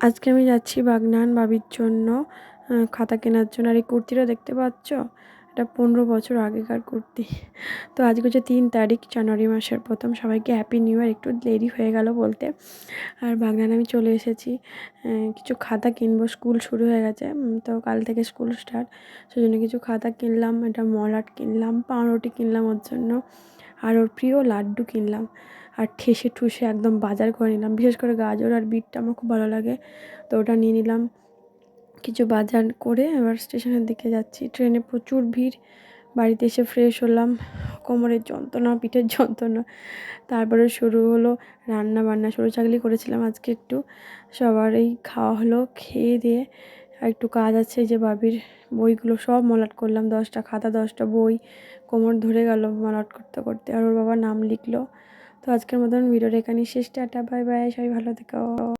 আজকে আমি যাচ্ছি বাগনান বাবির জন্য খাতা কেনার জন্য। আর এই কুর্তিটা দেখতে পাচ্ছ, এটা 15 বছর আগেকার কুর্তি। তো আজকে হচ্ছে 3 তারিখ জানুয়ারি মাসের প্রথম। সবাইকে হ্যাপি নিউ ইয়ার। একটু দেরি হয়ে গেল বলতে। আর বাগনান আমি চলে এসেছি, কিছু খাতা কিনবো, স্কুল শুরু হয়ে গেছে। তো কাল থেকে স্কুল স্টার্ট, সেজন্য কিছু খাতা কিনলাম, এটা মলাট কিনলাম, পাউরুটি কিনলাম ওর জন্য, আর ওর প্রিয় লাড্ডু কিনলাম। আর ঠেসে ঠুসে একদম বাজার করে নিলাম। বিশেষ করে গাজর আর বিটটা আমার খুব ভালো লাগে, তো ওটা নিয়ে নিলাম। কিছু বাজার করে এবার স্টেশনের দিকে যাচ্ছি। ট্রেনে প্রচুর ভিড়। বাড়িতে এসে ফ্রেশ হলাম, কোমরের যন্ত্রণা, পিঠের যন্ত্রণা। তারপরে শুরু হলো রান্না বান্না। সরু চাকলি করেছিলাম আজকে একটু, সবারই খাওয়া হলো। খেয়ে দিয়ে আর একটু কাজ আছে, যে বাবির বইগুলো সব মলাট করলাম। 10টা খাতা, 10টা বই, কোমর ধরে গেল মলাট করতে করতে। আর ওর বাবা নাম লিখলো। তো আজকের মতন ভিডিওটা এখানেই শেষ। টাটা, বাই বাই, সবাই ভালো থেকো।